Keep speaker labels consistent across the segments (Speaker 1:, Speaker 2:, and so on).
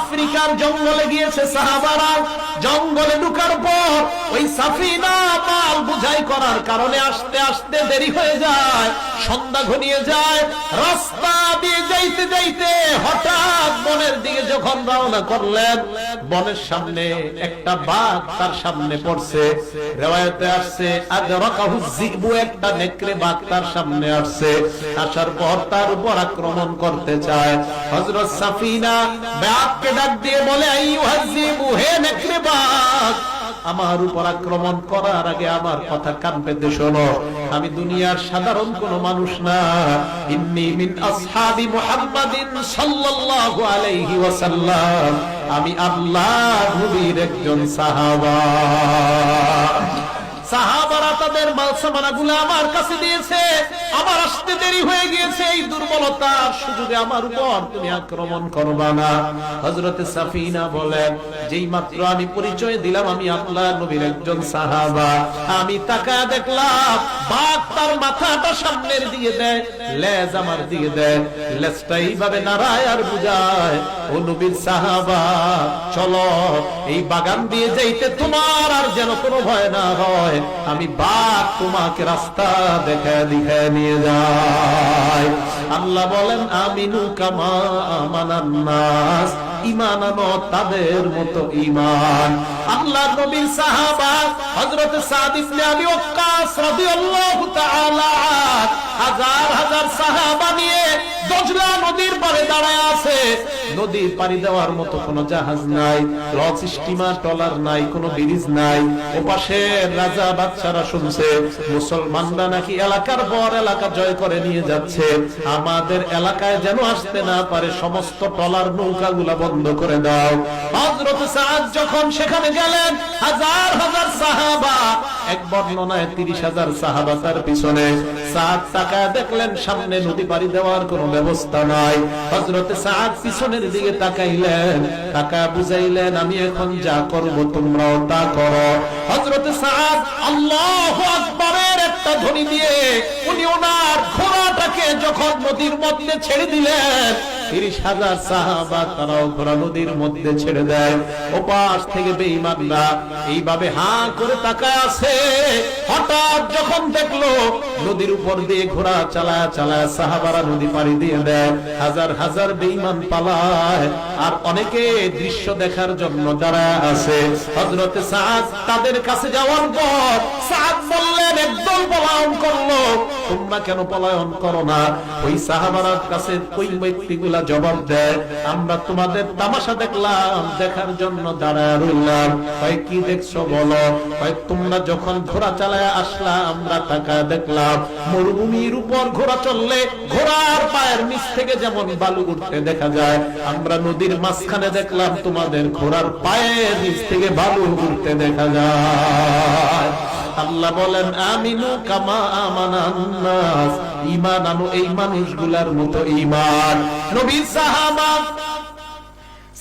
Speaker 1: আফ্রিকার জঙ্গলে গিয়েছে সাহাবারা। জঙ্গলে ঢুকার পর ওই সাফিনা মাল বুঝাই করার কারণে আস্তে আস্তে দেরি হয়ে যায়, সন্ধ্যা ঘনিয়ে যায়। রাস্তা দিয়ে যাইতে যাইতে হঠাৎ বনের দিকে যখন রওনা করলেন, বনের সামনে একটা বাঘ তার সামনে পড়ছে। রিওয়ায়াতে আসছে আদরাকাহু যিবু, একটা নেকড়ে বাঘ তার সামনে আসছে। আসার পর তার উপর আক্রমণ করতে চায়। হযরত সাফিনা বাঘকে ডাক দিয়ে বলে, আইয়ুহাজ যিবু, হে নেকড়ে বাঘ, আমার উপর আক্রমণ করার আগে আমার কথা কান পেতে শোনো। আমি দুনিয়ার সাধারণ কোন মানুষ না, ইন্নী মিন আসহাবি মুহাম্মাদিন সাল্লাল্লাহু আলাইহি ওয়াসাল্লাম, আমি আল্লাহর নবীর একজন সাহাবা। সাহাবারা তাদের মালসামানাগুলো আমার কাছে দিয়েছে, আমার আসতে দেরি হয়ে গিয়েছে, এই দুর্বলতার সুযোগে আমার উপর তুমি আক্রমণ করবা না। হযরতে সাফিনা বলেন, যেই মাত্র আমি পরিচয় দিলাম আমি আল্লাহর নবীর একজন সাহাবা, আমি তাকায় দেখলাম বাঘ তার মাথাটা সামনের দিকে দেয়, লেজ আমার দিকে দেয়, লেজটা এইভাবে নাড়ায় আর বুঝায়, ও নবীর সাহাবা চলো, এই বাগান দিয়ে যাইতে তোমার আর যেন কোনো ভয় না হয়, আমি বাঘ তোমাকে রাস্তা দেখায় দেখায় নিয়ে যায়। আল্লাহ বলেন, আমিনু কামা আমানান নাস, ঈমান আনো তাদের মতো ঈমান। আল্লাহর নবীর সাহাবা হযরত সাদ ইবনে আবি ওয়াক্কাস রাদিয়াল্লাহু তাআলা হাজার হাজার সাহাবা নিয়ে দজলা নদীর পাড়ে দাঁড়ায় আছে। নদীর পাড়ি দেওয়ার মতো কোনো জাহাজ নাই, লঞ্চ স্টিমার ট্রলার নাই, কোনো ব্রিজ নাই। ওপাশে রাজা বাদশারা শুনছে মুসলমানরা নাকি এলাকার পর এলাকা জয় করে নিয়ে যাচ্ছে, আমাদের এলাকায় যেন আসতে না পারে, সমস্ত ট্রলার নৌকাগুলা বন্ধ করে দাও। হযরত সাদ যখন সেখানে গেলেন, হাজার হাজার সাহাবা, এক বর্ণনায় 30,000 সাহাবা তার পিছনে। সাদ তাকায় দেখলেন সামনে নদী পাড়ি দেওয়ার কোনো ব্যবস্থা নাই। হযরত সাদ পিছনের দিকে তাকাইলেন, তাকায় বুঝাইলেন, আমি এখন যা করব তোমরাও তা করো। হযরত সাদ আল্লাহু আকবারের একটা ধ্বনি দিয়ে উনি ওনার ঘোড়াটাকে যখন নদীর মধ্যে ছেড়ে দিলেন, 30,000 সাহাবা তারাও ঘোড়া নদীর মধ্যে ছেড়ে দেয়। ওপাশ থেকে বেঈমানরা এইভাবে হাঁ করে তাকায় আছে। হঠাৎ যখন দেখলো নদীর উপর দিয়ে ঘোড়া চালায় চালায় সাহাবারা নদী পাড়ি দিয়ে দেয়, হাজার হাজার বেঈমান পালায়, আর অনেকে দৃশ্য দেখার জন্য দাঁড়ায় আছে। হযরত সাদ তাদের কাছে যাওয়ার পর সাদ বললেন, একদল পলায়ন করলো, তোমরা কেন পলায়ন করো না? ওই সাহাবারার কাছে ওই ব্যক্তিগুলা জবাব দেয়, আমরা তোমাদের তামাশা দেখলাম, দেখার জন্য দাঁড়ায় রইলাম। ভাই কি দেখছো বলো? ভাই তোমরা যখন ঘোড়া চালায় আসলা আমরা তাকায় দেখলাম, মরুভূমির উপর ঘোড়া চললে ঘোড়ার পায়ের নিচ থেকে যেমন বালু উঠতে দেখা যায়, আমরা নদীর মাঝখানে দেখলাম তোমাদের ঘোড়ার পায়ের নিচ থেকে বালু উঠতে দেখা যায়। আল্লাহ বলেন, আমিনু কামা আমানান নাস, ঈমান আনো এই মানুষগুলার মতো ঈমান। নবীর সাহাবা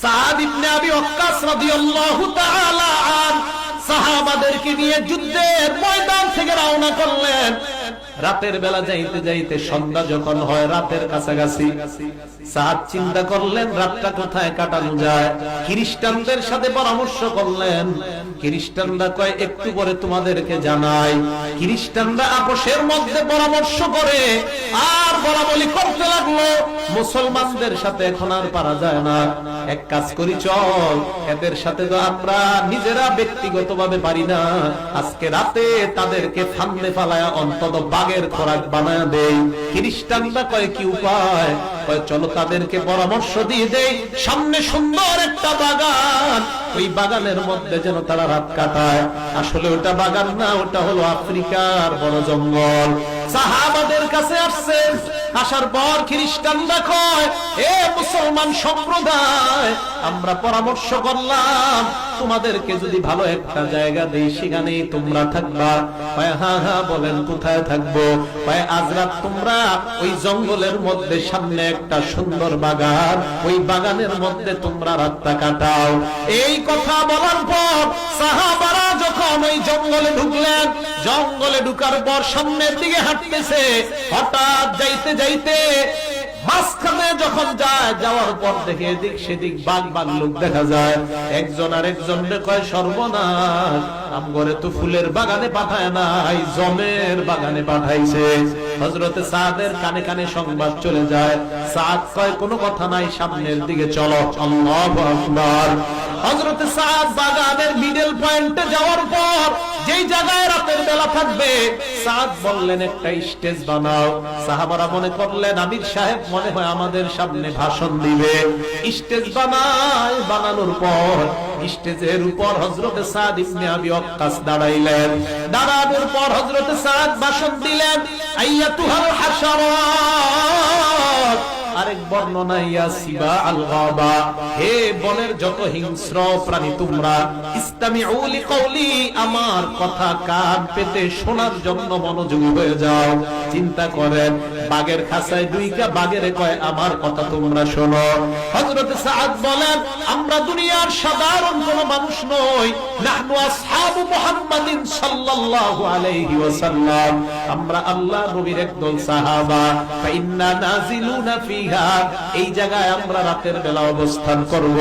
Speaker 1: সাদ ইবনে আবি ওয়াক্কাস রাদিয়াল্লাহু তাআলা আন সাহাবাদেরকে নিয়ে যুদ্ধের ময়দান থেকে রওনা করলেন। রাতের বেলা যাইতে যাইতে সন্ধ্যা যখন হয়, রাতের কাছাকাছি, সাদ চিন্তা করলেন রাতটা কোথায় কাটানো যায়। খ্রিস্টানদের সাথে পরামর্শ করলেন। খ্রিস্টানরা কয়, একটু পরে তোমাদেরকে জানাই। খ্রিস্টানরা আপোষের মধ্যে পরামর্শ করে আর বলা বলি করতে লাগলো, মুসলমানদের সাথে এখন আর পারা যায় না, এক কাজ করি চল, এদের সাথে তো আমরা নিজেরা ব্যক্তিগতভাবে পারি না, আজকে রাতে তাদেরকে ফান্দে ফালায়া অন্তত বাঘের খোরাক বানায় দেই। খ্রিস্টানরা কয়, কি উপায়? কয়, চলো তাদেরকে পরামর্শ দিয়ে দেই, সামনে সুন্দর একটা বাগান, ওই বাগানের মধ্যে যেন তারা রাত কাটায়। আসলে ওটা বাগান না, ওটা হলো আফ্রিকার বড় জঙ্গল। সাহাবাদের কাছে আসছে, আসার পর খ্রিস্টানরা কয়, এ মুসলমান সম্প্রদায়, আমরা পরামর্শ করলাম তোমাদেরকে যদি ভালো একটা জায়গা দেই সেখানেই তোমরা থাকবা। হ্যাঁ হ্যাঁ বলেন, কোথায় থাকবো? আজ রাত তোমরা ওই জঙ্গলের মধ্যে সামনে একটা সুন্দর বাগান, ওই বাগানের মধ্যে তোমরা রাতটা কাটাও। এই কথা বলার পর সাহাবারা যখন ওই জঙ্গলে ঢুকলেন, জঙ্গলে ঢুকার পর সামনের দিকে হাঁটতেছে, হঠাৎ যাইতে যাইতে মাঝখানে যখন যায়, যাওয়ার পর দেখে এদিক সেদিক বাঘ ভাল্লুক দেখা যায়। একজন আর একজনকে কয়, সর্বনাশ, আমগরে তো ফুলের বাগানে পাঠায় নাই, জমের বাগানে পাঠাইছে। হযরতে সাদের কানে কানে সংবাদ চলে যায়। সাদ কয়, কোনো কথা নাই, সামনের দিকে চলো। আল্লাহু আকবার। হযরতে সাদ বাগানের মিডল পয়েন্টে যাওয়ার পর যেই জায়গায় রাতের বেলা থাকবে, সাদ বললেন, একটা স্টেজ বানাও। সাহাবারা মনে করলেন আমির সাহেব মনে হয় আমাদের সামনে ভাষণ দিবে। স্টেজ বানায়, বানানোর পর স্টেজের উপর হযরতে সাদ ইবনে আবি ওয়াক্কাস দাঁড়াইলেন। দাঁড়ানোর পর হযরতে সাদ ভাষণ দিলেন, আইয়াতুহাল হাশারাত। আরেক বর্ণনা, ইয়া সিবা আল গাবা, হে বনের যত হিংস্র প্রাণী তোমরা, ইসতামিউ লিকাউলি, আমার কথা কান পেতে শোনার জন্য মনোযোগী হয়ে যাও। চিন্তা করেন, বাঘের খাঁচায় দুইটা বাঘেরে কয়, আমার কথা তোমরা শোনো। হযরত সাদ বলেন, আমরা দুনিয়ার সাধারণ কোন মানুষ নই, নাহনু আসহাবু মুহাম্মাদিন সাল্লাল্লাহু আলাইহি ওয়াসাল্লাম, আমরা আল্লাহ নবীর একদল সাহাবা। ফাইন্না নাজিলুনা ফিহা, এই জায়গায় আমরা রাতের বেলা অবস্থান করব।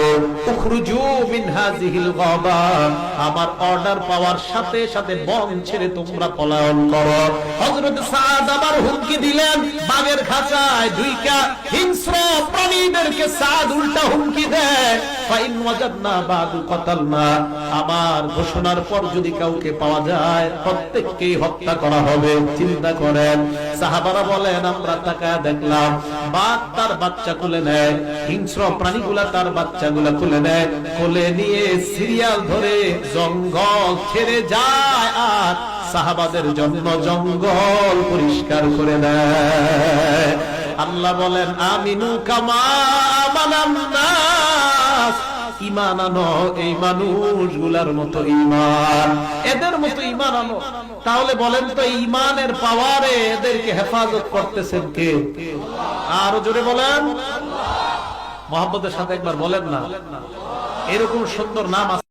Speaker 1: উখরুজু মিন হাযিহিল গাবা, আমার অর্ডার পাওয়ার সাথে সাথে বন ছেড়ে তোমরা পলায়ন করো। হযরত সাদ আবার হুমকি দিলেন, বাঘের খাঁচায় দুইটা হিংস্র প্রাণীদেরকে সাদ উল্টা হুমকি দেয়, ফাইন ওয়াজাদনা বাদু কাতালনা, আমার ঘোষণার পর যদি কাউকে পাওয়া যায় প্রত্যেককেই হত্যা করা হবে। চিন্তা করেন, সাহাবারা বলেন, আমরা তাকায় দেখলাম বাঘ তার বাচ্চা কোলে নেয়, হিংস্র প্রাণীগুলা তার বাচ্চাগুলা কোলে নেয়, কোলে নিয়ে সিরিয়াল ধরে জঙ্গল ছেড়ে যায়, আর সাহাবাদের জন্য জঙ্গল পরিষ্কার করে দেয়। আল্লাহ বলেন, আমিনু কামা আমানান নাস, ঈমান আনো এই মানুষগুলার মতো ঈমান, এদের মতো ঈমান আনো। তাহলে বলেন তো, ঈমানের পাওয়ারে এদেরকে হেফাজত করতেছেন কে? আরো জোরে বলেন, মহব্বতের সাথে একবার বলেন না। এরকম সুন্দর নাম আছে।